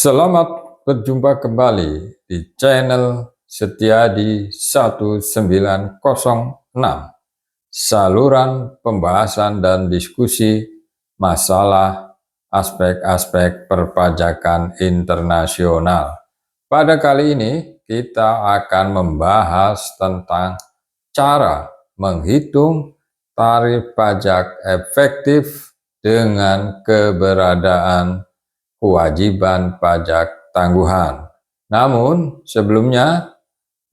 Selamat berjumpa kembali di channel Setiadi 1906, saluran pembahasan dan diskusi masalah aspek-aspek perpajakan internasional. Pada kali ini kita akan membahas tentang cara menghitung tarif pajak efektif dengan keberadaan kewajiban pajak tangguhan. Namun sebelumnya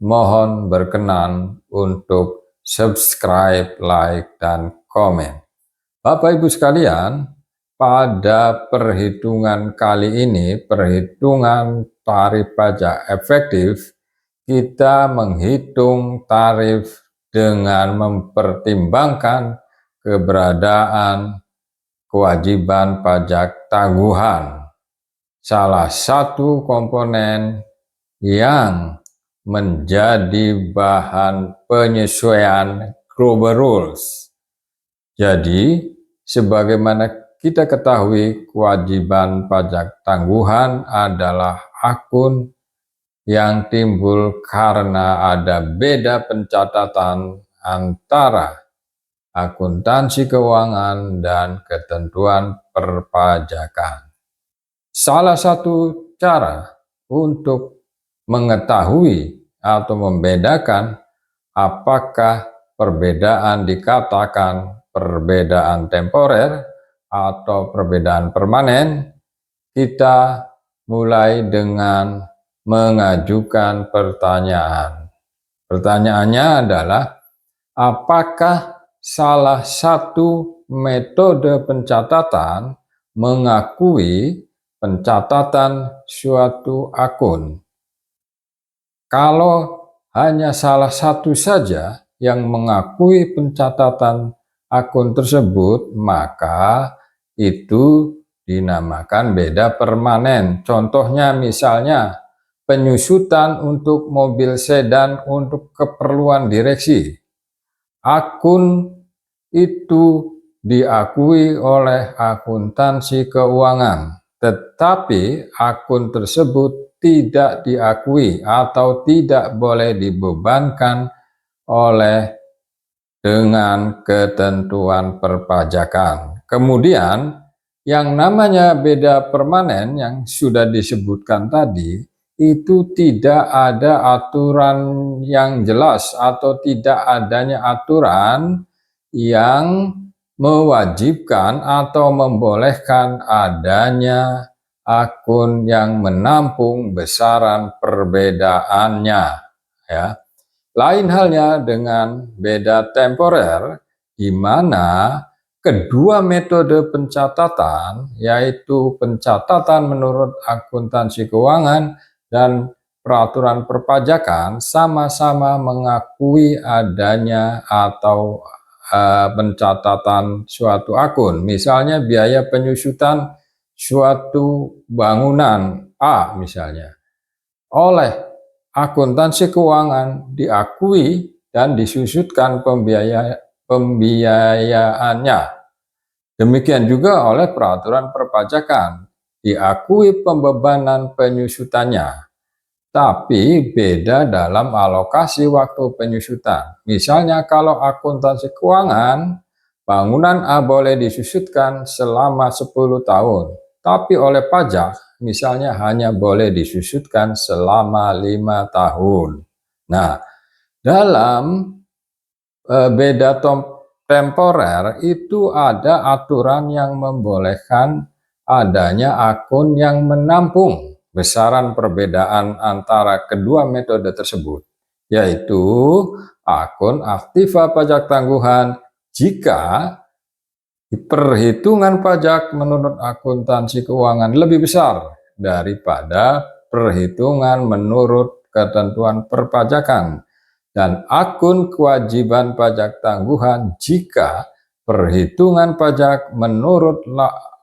mohon berkenan untuk subscribe, like, dan komen. Bapak Ibu sekalian, pada perhitungan kali ini, perhitungan tarif pajak efektif, kita menghitung tarif dengan mempertimbangkan keberadaan kewajiban pajak tangguhan. Salah satu komponen yang menjadi bahan penyesuaian global rules. Jadi, sebagaimana kita ketahui, kewajiban pajak tangguhan adalah akun yang timbul karena ada beda pencatatan antara akuntansi keuangan dan ketentuan perpajakan. Salah satu cara untuk mengetahui atau membedakan apakah perbedaan dikatakan perbedaan temporer atau perbedaan permanen, kita mulai dengan mengajukan pertanyaan. Pertanyaannya adalah, apakah salah satu metode pencatatan mengakui pencatatan suatu akun? Kalau hanya salah satu saja yang mengakui pencatatan akun tersebut, maka itu dinamakan beda permanen. Contohnya misalnya penyusutan untuk mobil sedan untuk keperluan direksi. Akun itu diakui oleh akuntansi keuangan, tetapi akun tersebut tidak diakui atau tidak boleh dibebankan oleh dengan ketentuan perpajakan. Kemudian yang namanya beda permanen yang sudah disebutkan tadi, itu tidak ada aturan yang jelas atau tidak adanya aturan yang mewajibkan atau membolehkan adanya akun yang menampung besaran perbedaannya, ya. Lain halnya dengan beda temporer, di mana kedua metode pencatatan, yaitu pencatatan menurut akuntansi keuangan dan peraturan perpajakan, sama-sama mengakui adanya atau pencatatan suatu akun. Misalnya biaya penyusutan suatu bangunan A misalnya, oleh akuntansi keuangan diakui dan disusutkan pembiayaannya. Demikian juga oleh peraturan perpajakan, diakui pembebanan penyusutannya, tapi beda dalam alokasi waktu penyusutan. Misalnya kalau akuntansi keuangan, bangunan A boleh disusutkan selama 10 tahun, tapi oleh pajak misalnya hanya boleh disusutkan selama 5 tahun. Nah, dalam beda temporer itu ada aturan yang membolehkan adanya akun yang menampung besaran perbedaan antara kedua metode tersebut, yaitu akun aktiva pajak tangguhan jika perhitungan pajak menurut akuntansi keuangan lebih besar daripada perhitungan menurut ketentuan perpajakan, dan akun kewajiban pajak tangguhan jika perhitungan pajak menurut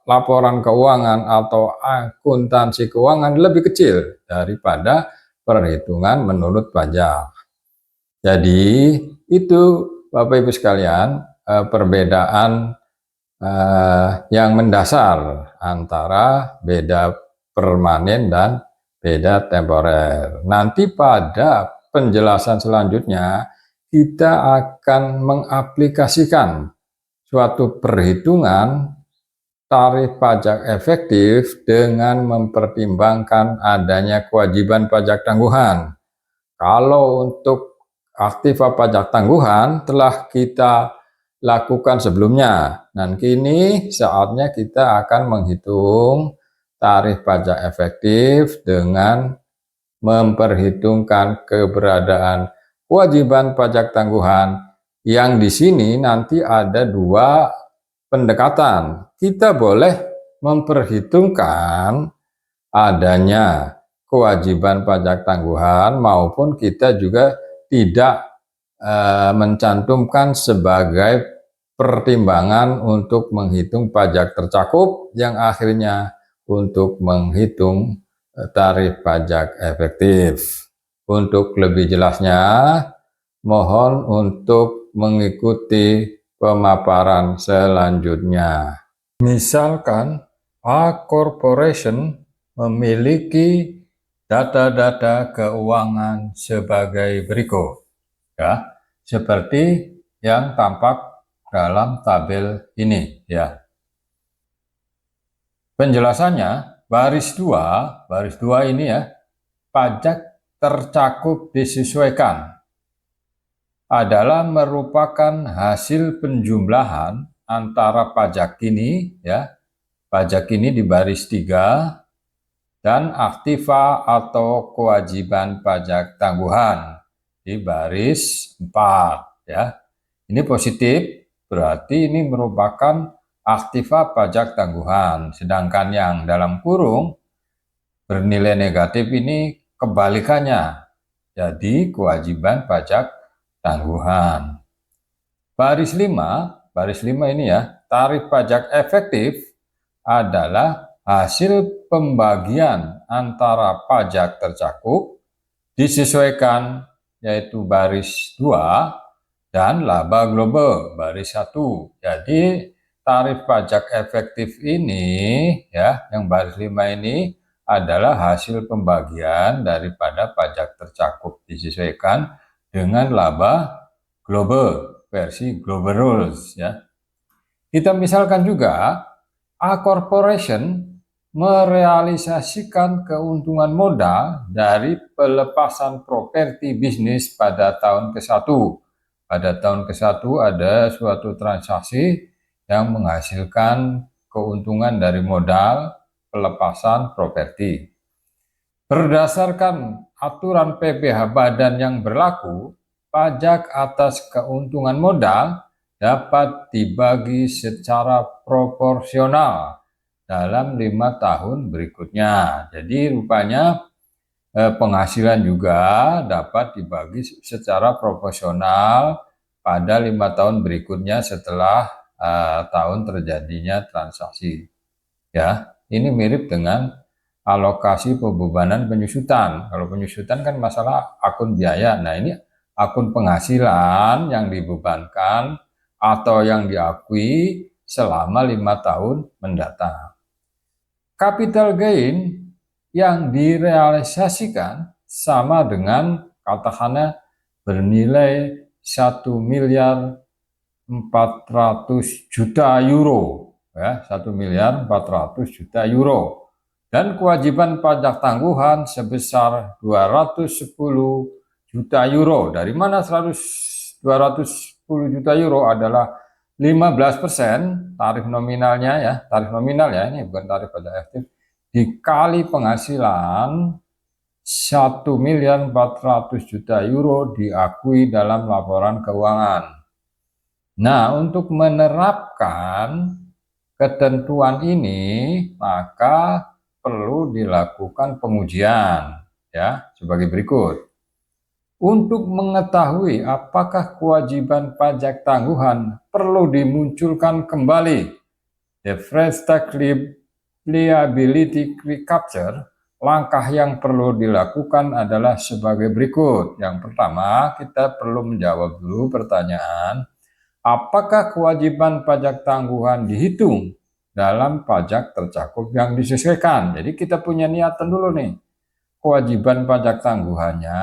laporan keuangan atau akuntansi keuangan lebih kecil daripada perhitungan menurut pajak. Jadi itu Bapak Ibu sekalian perbedaan yang mendasar antara beda permanen dan beda temporer. Nanti pada penjelasan selanjutnya kita akan mengaplikasikan suatu perhitungan tarif pajak efektif dengan mempertimbangkan adanya kewajiban pajak tangguhan. Kalau untuk aktiva pajak tangguhan telah kita lakukan sebelumnya, dan kini saatnya kita akan menghitung tarif pajak efektif dengan memperhitungkan keberadaan kewajiban pajak tangguhan, yang di sini nanti ada dua pendekatan. Kita boleh memperhitungkan adanya kewajiban pajak tangguhan maupun kita juga tidak mencantumkan sebagai pertimbangan untuk menghitung pajak tercakup yang akhirnya untuk menghitung tarif pajak efektif. Untuk lebih jelasnya, mohon untuk mengikuti pemaparan selanjutnya. Misalkan A Corporation memiliki data-data keuangan sebagai berikut, ya, seperti yang tampak dalam tabel ini, ya. Penjelasannya baris 2 ini ya, pajak tercakup disesuaikan adalah merupakan hasil penjumlahan antara pajak ini ya, pajak ini di baris 3 dan aktiva atau kewajiban pajak tangguhan di baris 4 ya. Ini positif, berarti ini merupakan aktiva pajak tangguhan, sedangkan yang dalam kurung bernilai negatif ini kebalikannya, jadi kewajiban pajak tangguhan. Baris 5 ini ya, tarif pajak efektif adalah hasil pembagian antara pajak tercakup disesuaikan, yaitu baris 2, dan laba global baris 1. Jadi tarif pajak efektif ini ya, yang baris 5 ini adalah hasil pembagian daripada pajak tercakup disesuaikan dengan laba global versi global rules ya. Kita misalkan juga A Corporation merealisasikan keuntungan modal dari pelepasan properti bisnis pada tahun ke-1. Pada tahun ke-1 ada suatu transaksi yang menghasilkan keuntungan dari modal pelepasan properti. Berdasarkan aturan PPh Badan yang berlaku, pajak atas keuntungan modal dapat dibagi secara proporsional dalam 5 tahun berikutnya. Jadi rupanya penghasilan juga dapat dibagi secara proporsional pada 5 tahun berikutnya setelah tahun terjadinya transaksi. Ya, ini mirip dengan alokasi pembebanan penyusutan. Kalau penyusutan kan masalah akun biaya. Nah, ini akun penghasilan yang dibebankan atau yang diakui selama 5 tahun mendatang. Capital gain yang direalisasikan sama dengan katakanlah bernilai 1.400.000.000 euro ya, 1.400.000.000 euro, dan kewajiban pajak tangguhan sebesar 210 juta euro. Dari mana 210 juta euro adalah 15% tarif nominalnya ya, tarif nominal ya, ini bukan tarif pajak efektif, dikali penghasilan 1.400.000.000 euro diakui dalam laporan keuangan. Nah, untuk menerapkan ketentuan ini maka perlu dilakukan pengujian ya, sebagai berikut. Untuk mengetahui apakah kewajiban pajak tangguhan perlu dimunculkan kembali, deferred tax liability recapture, langkah yang perlu dilakukan adalah sebagai berikut. Yang pertama, kita perlu menjawab dulu pertanyaan, apakah kewajiban pajak tangguhan dihitung dalam pajak tercakup yang disesuaikan. Jadi kita punya niatan dulu nih, kewajiban pajak tangguhannya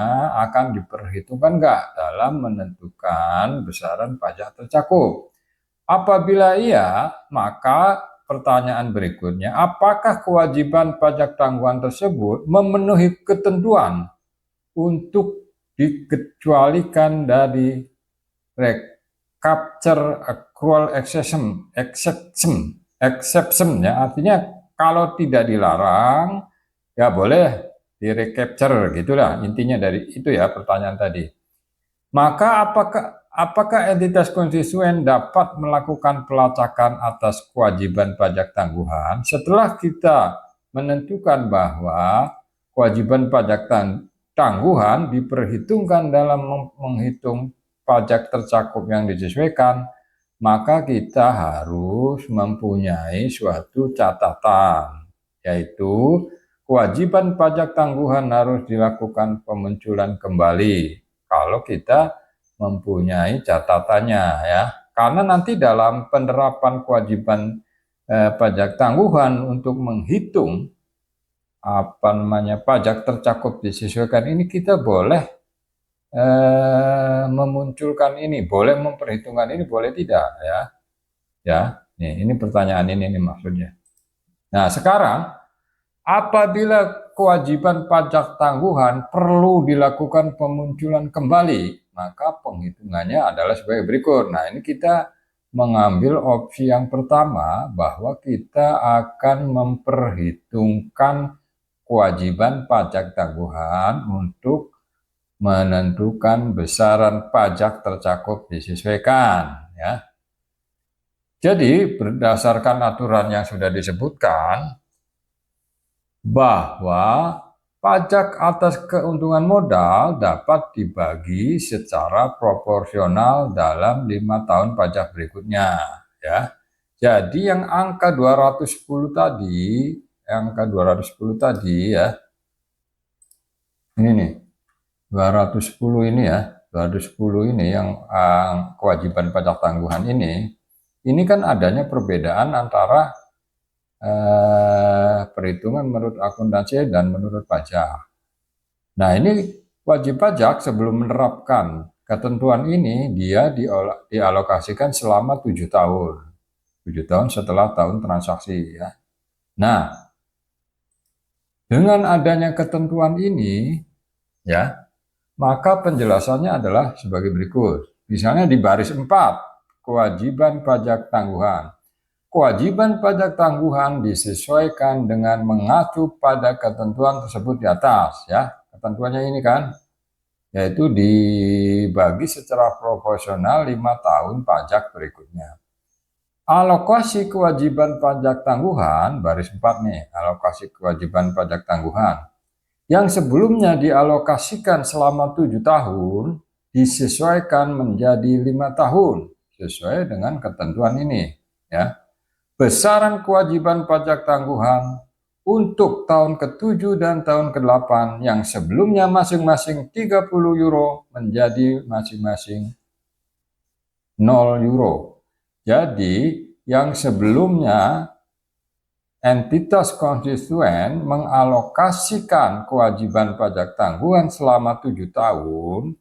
akan diperhitungkan nggak dalam menentukan besaran pajak tercakup. Apabila iya, maka pertanyaan berikutnya, apakah kewajiban pajak tangguhan tersebut memenuhi ketentuan untuk dikecualikan dari recapture accrual exception ya, artinya kalau tidak dilarang ya boleh di recapture, gitulah intinya dari itu ya pertanyaan tadi. Maka apakah entitas konstituen dapat melakukan pelacakan atas kewajiban pajak tangguhan setelah kita menentukan bahwa kewajiban pajak tangguhan diperhitungkan dalam menghitung pajak tercakup yang disesuaikan, maka kita harus mempunyai suatu catatan, yaitu kewajiban pajak tangguhan harus dilakukan pemunculan kembali kalau kita mempunyai catatannya ya. Karena nanti dalam penerapan kewajiban pajak tangguhan untuk menghitung pajak tercakup disesuaikan ini, kita boleh memunculkan ini, boleh memperhitungkan ini, boleh tidak ya. Ya, ini pertanyaan ini maksudnya. Nah, sekarang apabila kewajiban pajak tangguhan perlu dilakukan pemunculan kembali, maka penghitungannya adalah sebagai berikut. Nah, ini kita mengambil opsi yang pertama, bahwa kita akan memperhitungkan kewajiban pajak tangguhan untuk menentukan besaran pajak tercakup disesuaikan ya. Jadi berdasarkan aturan yang sudah disebutkan bahwa pajak atas keuntungan modal dapat dibagi secara proporsional dalam 5 tahun pajak berikutnya ya. Jadi yang angka 210 tadi, ya. Ini nih. 210 ini ya. 210 ini yang kewajiban pajak tangguhan ini kan adanya perbedaan antara perhitungan menurut akuntansi dan menurut pajak. Nah, ini wajib pajak sebelum menerapkan ketentuan ini, dia dialokasikan selama 7 tahun. 7 tahun setelah tahun transaksi ya. Nah, dengan adanya ketentuan ini ya, maka penjelasannya adalah sebagai berikut. Misalnya di baris 4, kewajiban pajak tangguhan. Kewajiban pajak tangguhan disesuaikan dengan mengacu pada ketentuan tersebut di atas ya. Ketentuannya ini kan, yaitu dibagi secara proporsional 5 tahun pajak berikutnya. Alokasi kewajiban pajak tangguhan, baris 4 nih, alokasi kewajiban pajak tangguhan yang sebelumnya dialokasikan selama 7 tahun disesuaikan menjadi 5 tahun sesuai dengan ketentuan ini ya. Besaran kewajiban pajak tangguhan untuk tahun ke-7 dan tahun ke-8 yang sebelumnya masing-masing 30 euro menjadi masing-masing 0 euro. Jadi yang sebelumnya entitas konstituen mengalokasikan kewajiban pajak tangguhan selama 7 tahun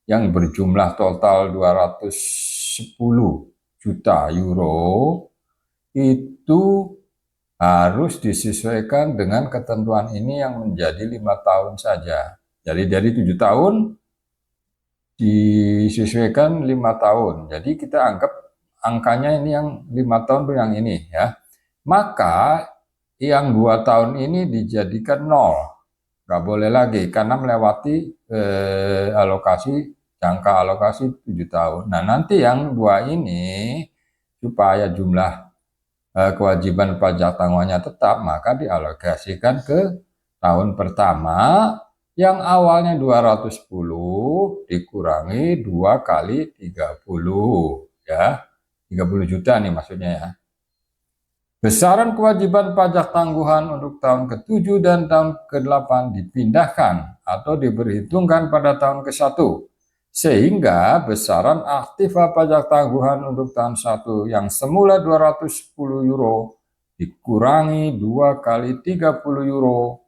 yang berjumlah total 210 juta euro, itu harus disesuaikan dengan ketentuan ini yang menjadi 5 tahun saja. Jadi dari 7 tahun disesuaikan 5 tahun. Jadi kita anggap angkanya ini yang 5 tahun yang ini ya. Maka yang 2 tahun ini dijadikan 0. Nggak boleh lagi karena melewati jangka alokasi 7 tahun. Nah, nanti yang 2 ini supaya jumlah kewajiban pajak tangguhannya tetap, maka dialokasikan ke tahun pertama yang awalnya 210 dikurangi 2 kali 30 ya. 30 juta nih maksudnya ya. Besaran kewajiban pajak tangguhan untuk tahun ke-7 dan tahun ke-8 dipindahkan atau diperhitungkan pada tahun ke-1, sehingga besaran aktiva pajak tangguhan untuk tahun 1 yang semula 210 euro dikurangi 2 kali 30 euro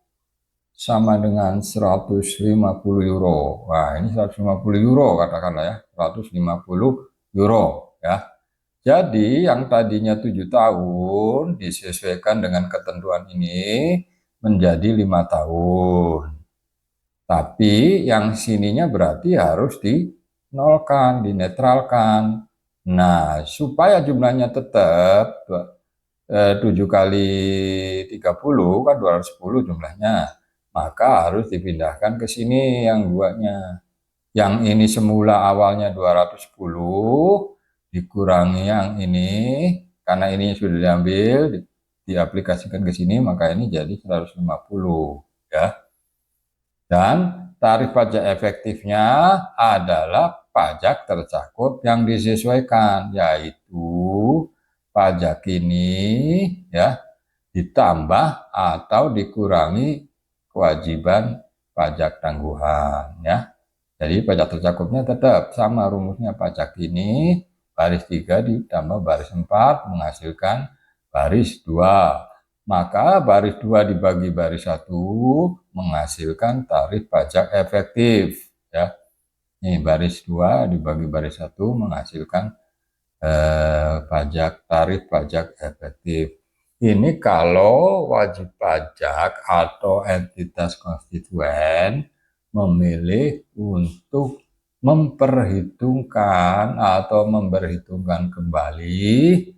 sama dengan 150 euro. Wah, ini 150 euro katakanlah ya, 150 euro ya. Jadi yang tadinya 7 tahun disesuaikan dengan ketentuan ini menjadi 5 tahun. Tapi yang sininya berarti harus dinolkan, dinetralkan. Nah, supaya jumlahnya tetap 7 kali 30 kan 210 jumlahnya. Maka harus dipindahkan ke sini yang duanya. Yang ini semula awalnya 210 dikurangi yang ini, karena ini sudah diambil, diaplikasikan ke sini, maka ini jadi 150 ya. Dan tarif pajak efektifnya adalah pajak tercakup yang disesuaikan, yaitu pajak ini ya ditambah atau dikurangi kewajiban pajak tangguhan ya. Jadi pajak tercakupnya tetap sama rumusnya, pajak ini baris 3 ditambah baris 4 menghasilkan baris 2. Maka baris 2 dibagi baris 1 menghasilkan tarif pajak efektif ya. Ini baris 2 dibagi baris 1 menghasilkan tarif pajak efektif. Ini kalau wajib pajak atau entitas konstituen memilih untuk memperhitungkan atau memperhitungkan kembali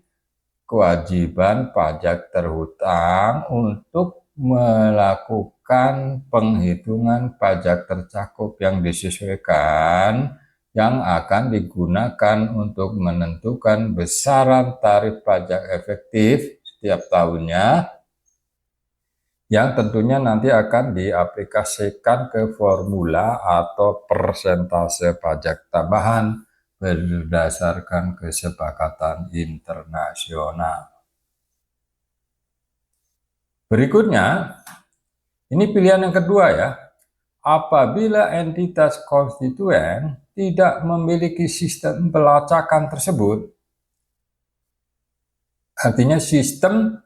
kewajiban pajak terhutang untuk melakukan penghitungan pajak tercakup yang disesuaikan yang akan digunakan untuk menentukan besaran tarif pajak efektif setiap tahunnya, yang tentunya nanti akan diaplikasikan ke formula atau persentase pajak tambahan berdasarkan kesepakatan internasional. Berikutnya, ini pilihan yang kedua ya. Apabila entitas konstituen tidak memiliki sistem pelacakan tersebut, artinya sistem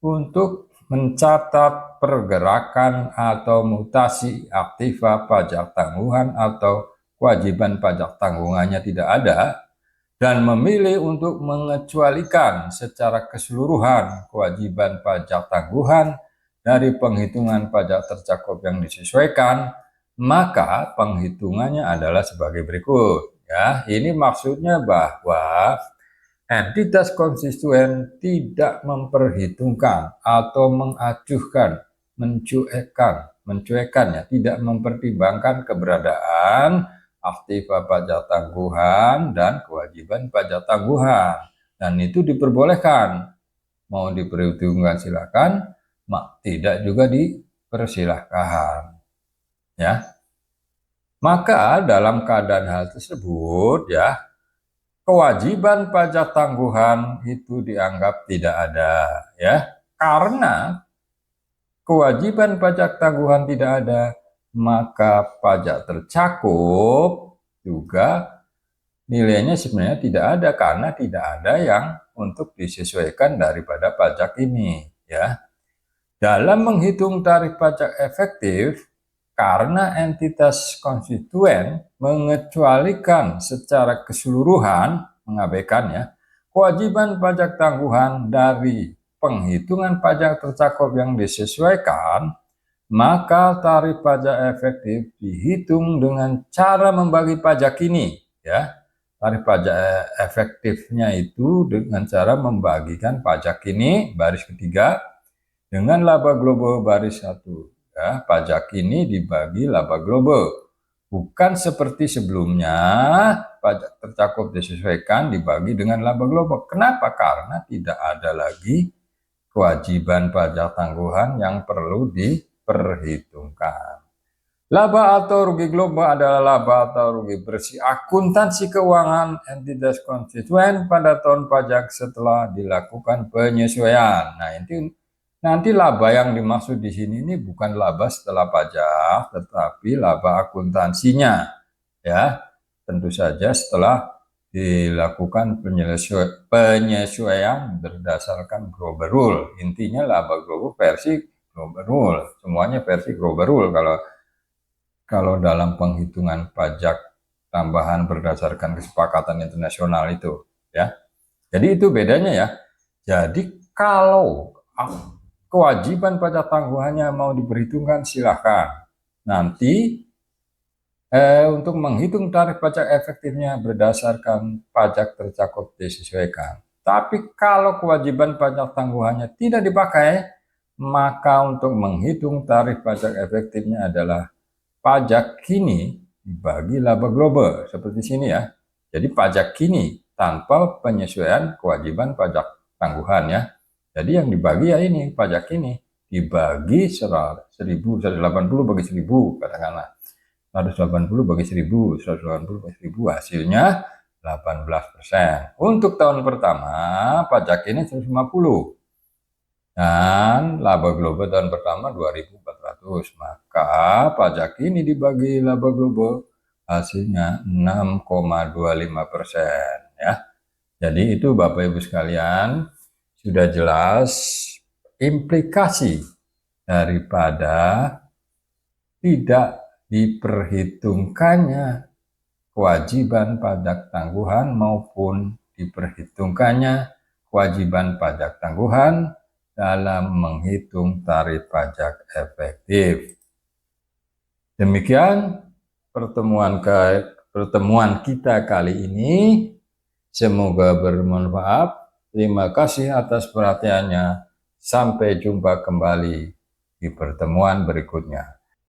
untuk mencatat pergerakan atau mutasi aktiva pajak tangguhan atau kewajiban pajak tanggungannya tidak ada, dan memilih untuk mengecualikan secara keseluruhan kewajiban pajak tangguhan dari penghitungan pajak tercakup yang disesuaikan, maka penghitungannya adalah sebagai berikut ya. Ini maksudnya bahwa entitas konstituen tidak memperhitungkan atau mengacuhkan, mencuekkan ya, tidak mempertimbangkan keberadaan aktiva pajak tangguhan dan kewajiban pajak tangguhan, dan itu diperbolehkan. Mau diperhitungkan silakan, tidak juga dipersilahkan ya. Maka dalam keadaan hal tersebut ya, kewajiban pajak tangguhan itu dianggap tidak ada ya. Karena kewajiban pajak tangguhan tidak ada, maka pajak tercakup juga nilainya sebenarnya tidak ada, karena tidak ada yang untuk disesuaikan daripada pajak ini ya. Dalam menghitung tarif pajak efektif, karena entitas konstituen mengecualikan secara keseluruhan, mengabaikan ya, kewajiban pajak tangguhan dari penghitungan pajak tercakup yang disesuaikan, maka tarif pajak efektif dihitung dengan cara membagi pajak ini ya. Tarif pajak efektifnya itu dengan cara membagikan pajak ini baris ketiga dengan laba global baris 1 ya. Pajak ini dibagi laba global, bukan seperti sebelumnya pajak tercakup disesuaikan dibagi dengan laba global. Kenapa? Karena tidak ada lagi kewajiban pajak tangguhan yang perlu diperhitungkan. Laba atau rugi global adalah laba atau rugi bersih akuntansi keuangan entitas konstituen pada tahun pajak setelah dilakukan penyesuaian. Nah, itu nanti laba yang dimaksud di sini ini bukan laba setelah pajak, tetapi laba akuntansinya ya. Tentu saja setelah dilakukan penyesuaian berdasarkan global rule. Intinya laba global versi global rule, semuanya versi global rule kalau dalam penghitungan pajak tambahan berdasarkan kesepakatan internasional itu, ya. Jadi itu bedanya ya. Jadi kalau kewajiban pajak tangguhannya mau diperhitungkan, silahkan. Nanti untuk menghitung tarif pajak efektifnya berdasarkan pajak tercakup disesuaikan. Tapi kalau kewajiban pajak tangguhannya tidak dipakai, maka untuk menghitung tarif pajak efektifnya adalah pajak kini dibagi laba global. Seperti sini ya. Jadi pajak kini tanpa penyesuaian kewajiban pajak tangguhan ya. Jadi yang dibagi ya ini, pajak kini dibagi 1.180 bagi 1.000 katakanlah. 180 bagi 1.000, 180 bagi 1.000, hasilnya 18%. Untuk tahun pertama, pajak ini 150. Dan laba global tahun pertama 2.400. Maka pajak ini dibagi laba global, hasilnya 6,25%. Ya. Jadi itu Bapak Ibu sekalian, sudah jelas implikasi daripada tidak diperhitungkannya kewajiban pajak tangguhan maupun diperhitungkannya kewajiban pajak tangguhan dalam menghitung tarif pajak efektif. Demikian pertemuan kita kali ini. Semoga bermanfaat. Terima kasih atas perhatiannya. Sampai jumpa kembali di pertemuan berikutnya.